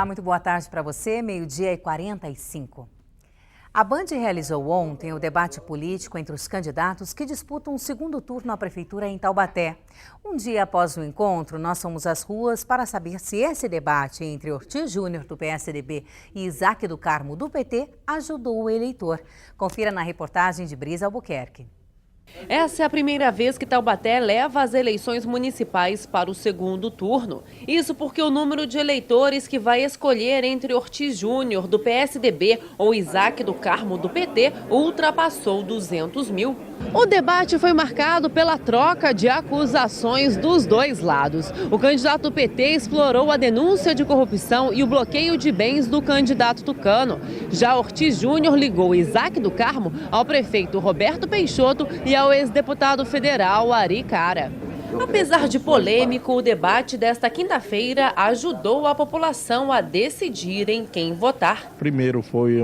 muito boa tarde para você, 12h45. A Band realizou ontem o debate político entre os candidatos que disputam o segundo turno à prefeitura em Taubaté. Um dia após o encontro, nós fomos às ruas para saber se esse debate entre Ortiz Júnior, do PSDB, e Isaac do Carmo, do PT, ajudou o eleitor. Confira na reportagem de Brisa Albuquerque. Essa é a primeira vez que Taubaté leva as eleições municipais para o segundo turno. Isso porque o número de eleitores que vai escolher entre Ortiz Júnior, do PSDB, ou Isaac do Carmo, do PT, ultrapassou 200 mil. O debate foi marcado pela troca de acusações dos dois lados. O candidato do PT explorou a denúncia de corrupção e o bloqueio de bens do candidato tucano. Já Ortiz Júnior ligou Isaac do Carmo ao prefeito Roberto Peixoto e ao ex-deputado federal Ari Cara. Apesar de polêmico, o debate desta quinta-feira ajudou a população a decidir em quem votar. Primeiro foi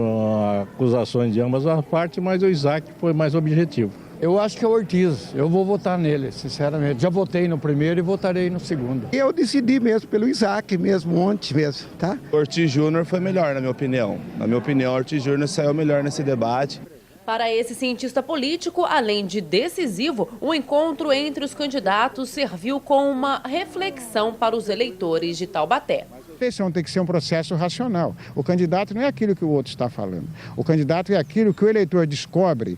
acusações de ambas as partes, mas o Isaac foi mais objetivo. Eu acho que é o Ortiz, eu vou votar nele, sinceramente. Já votei no primeiro e votarei no segundo. Eu decidi mesmo pelo Isaac, mesmo ontem mesmo, tá? Ortiz Júnior foi melhor, na minha opinião. Na minha opinião, Ortiz Júnior saiu melhor nesse debate. Para esse cientista político, além de decisivo, o encontro entre os candidatos serviu como uma reflexão para os eleitores de Taubaté. A eleição tem que ser um processo racional. O candidato não é aquilo que o outro está falando. O candidato é aquilo que o eleitor descobre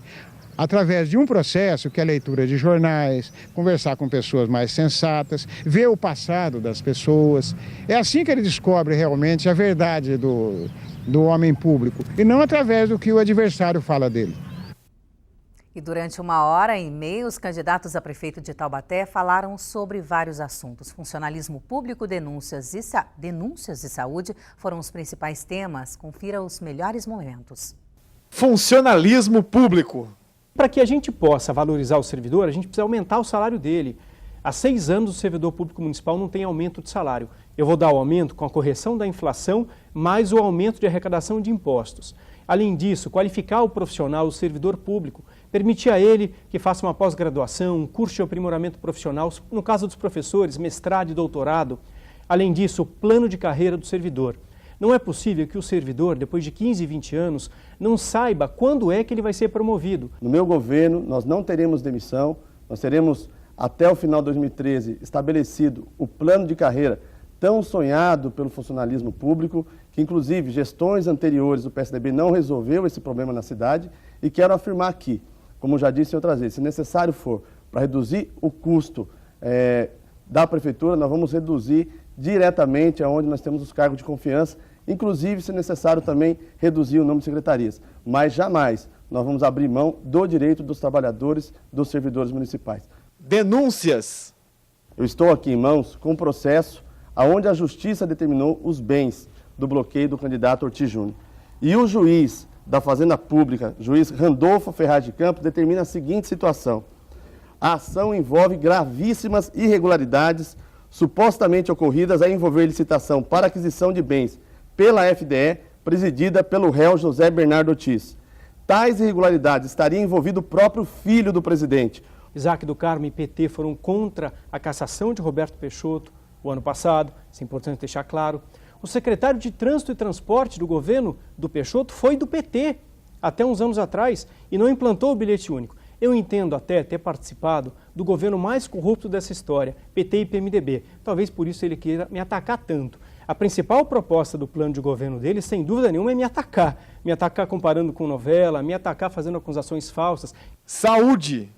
através de um processo que é a leitura de jornais, conversar com pessoas mais sensatas, ver o passado das pessoas. É assim que ele descobre realmente a verdade do homem público, e não através do que o adversário fala dele. E durante 1h30, os candidatos a prefeito de Taubaté falaram sobre vários assuntos. Funcionalismo público, denúncias e saúde foram os principais temas. Confira os melhores momentos. Funcionalismo público. Para que a gente possa valorizar o servidor, a gente precisa aumentar o salário dele. Há 6 anos o servidor público municipal não tem aumento de salário. Eu vou dar o aumento com a correção da inflação, mais o aumento de arrecadação de impostos. Além disso, qualificar o profissional, o servidor público, permitir a ele que faça uma pós-graduação, um curso de aprimoramento profissional, no caso dos professores, mestrado e doutorado. Além disso, o plano de carreira do servidor. Não é possível que o servidor, depois de 15, 20 anos, não saiba quando é que ele vai ser promovido. No meu governo, nós não teremos demissão, nós teremos, até o final de 2013, estabelecido o plano de carreira tão sonhado pelo funcionalismo público, que inclusive gestões anteriores do PSDB não resolveu esse problema na cidade, e quero afirmar aqui, como já disse em outras vezes, se necessário for para reduzir o custo da prefeitura, nós vamos reduzir diretamente aonde nós temos os cargos de confiança, inclusive, se necessário, também reduzir o número de secretarias. Mas jamais nós vamos abrir mão do direito dos trabalhadores, dos servidores municipais. Denúncias. Eu estou aqui em mãos com um processo onde a Justiça determinou os bens do bloqueio do candidato Ortiz Júnior. E o juiz da Fazenda Pública, juiz Randolfo Ferraz de Campos, determina a seguinte situação. A ação envolve gravíssimas irregularidades supostamente ocorridas a envolver licitação para aquisição de bens pela FDE, presidida pelo réu José Bernardo Ortiz. Tais irregularidades estariam envolvido o próprio filho do presidente. Isaac do Carmo e PT foram contra a cassação de Roberto Peixoto o ano passado, isso é importante deixar claro. O secretário de Trânsito e Transporte do governo do Peixoto foi do PT até uns anos atrás e não implantou o bilhete único. Eu entendo até ter participado do governo mais corrupto dessa história, PT e PMDB. Talvez por isso ele queira me atacar tanto. A principal proposta do plano de governo dele, sem dúvida nenhuma, é me atacar. Me atacar comparando com novela, me atacar fazendo acusações falsas. Saúde!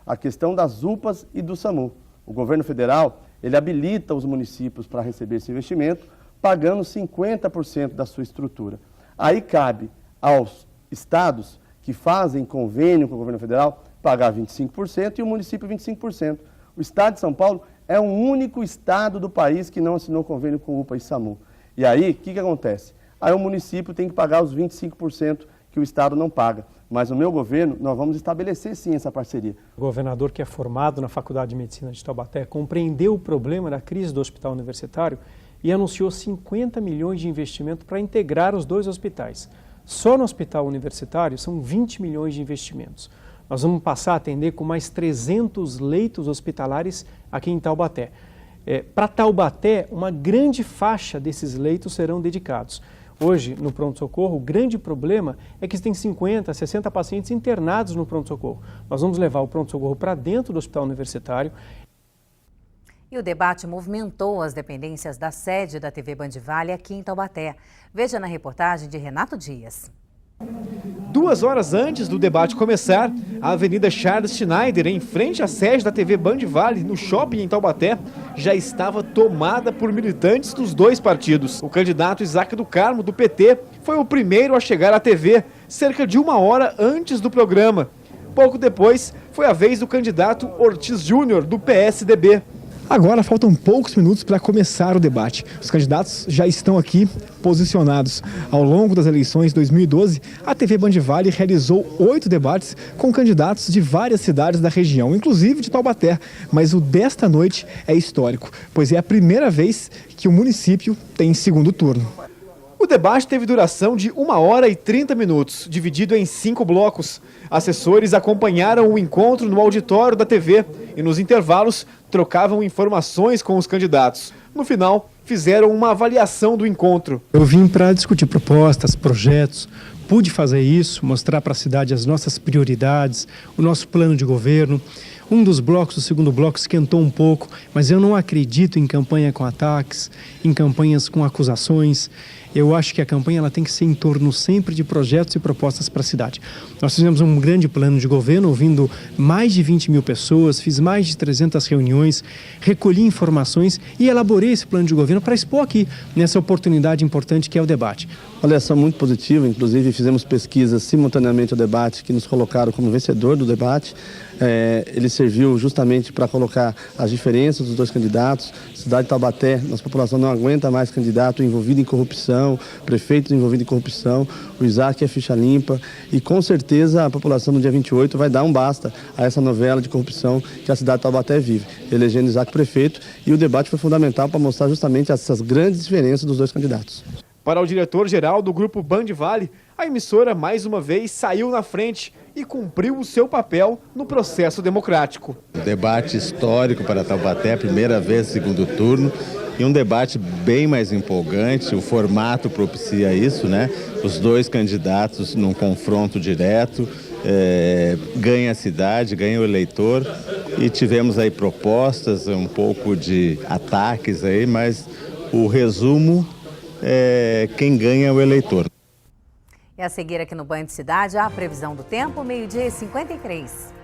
A questão das UPAs e do SAMU. O governo federal, ele habilita os municípios para receber esse investimento, pagando 50% da sua estrutura. Aí cabe aos estados que fazem convênio com o governo federal, pagar 25% e o município 25%. O estado de São Paulo é o único estado do país que não assinou convênio com UPA e SAMU. E aí, o que acontece? Aí o município tem que pagar os 25% que o estado não paga. Mas no meu governo, nós vamos estabelecer sim essa parceria. O governador, que é formado na Faculdade de Medicina de Taubaté, compreendeu o problema da crise do hospital universitário e anunciou 50 milhões de investimento para integrar os 2 hospitais. Só no hospital universitário são 20 milhões de investimentos. Nós vamos passar a atender com mais 300 leitos hospitalares aqui em Taubaté. Para Taubaté, uma grande faixa desses leitos serão dedicados. Hoje, no pronto-socorro, o grande problema é que tem 50, 60 pacientes internados no pronto-socorro. Nós vamos levar o pronto-socorro para dentro do hospital universitário. E o debate movimentou as dependências da sede da TV Band Vale aqui em Taubaté. Veja na reportagem de Renato Dias. 2 horas antes do debate começar, a Avenida Charles Schneider, em frente à sede da TV Band Vale, no shopping em Taubaté, já estava tomada por militantes dos dois partidos. O candidato Isaac do Carmo, do PT, foi o primeiro a chegar à TV, cerca de 1 hora antes do programa. Pouco depois, foi a vez do candidato Ortiz Júnior, do PSDB. Agora faltam poucos minutos para começar o debate. Os candidatos já estão aqui posicionados. Ao longo das eleições de 2012, a TV Band Vale realizou 8 debates com candidatos de várias cidades da região, inclusive de Taubaté. Mas o desta noite é histórico, pois é a primeira vez que o município tem segundo turno. O debate teve duração de 1 hora e 30 minutos, dividido em 5 blocos. Assessores acompanharam o encontro no auditório da TV e, nos intervalos, trocavam informações com os candidatos. No final, fizeram uma avaliação do encontro. Eu vim para discutir propostas, projetos, pude fazer isso, mostrar para a cidade as nossas prioridades, o nosso plano de governo. Um dos blocos, o segundo bloco, esquentou um pouco, mas eu não acredito em campanha com ataques, em campanhas com acusações. Eu acho que a campanha ela tem que ser em torno sempre de projetos e propostas para a cidade. Nós fizemos um grande plano de governo, ouvindo mais de 20 mil pessoas, fiz mais de 300 reuniões, recolhi informações e elaborei esse plano de governo para expor aqui, nessa oportunidade importante que é o debate. Avaliação muito positiva, inclusive fizemos pesquisas simultaneamente ao debate que nos colocaram como vencedor do debate. Ele serviu justamente para colocar as diferenças dos dois candidatos. Cidade de Taubaté, nossa população não aguenta mais candidato envolvido em corrupção, prefeito envolvido em corrupção. O Isaac é ficha limpa e com certeza a população no dia 28 vai dar um basta a essa novela de corrupção que a cidade de Taubaté vive, elegendo Isaac prefeito, e o debate foi fundamental para mostrar justamente essas grandes diferenças dos dois candidatos. Para o diretor-geral do Grupo Band Vale, a emissora mais uma vez saiu na frente e cumpriu o seu papel no processo democrático. Debate histórico para Taubaté, primeira vez segundo turno, e um debate bem mais empolgante. O formato propicia isso, né? Os dois candidatos num confronto direto, ganha a cidade, ganha o eleitor, e tivemos aí propostas, um pouco de ataques aí, mas o resumo quem ganha é o eleitor. E a seguir aqui no Band Cidade, a previsão do tempo, 12h53.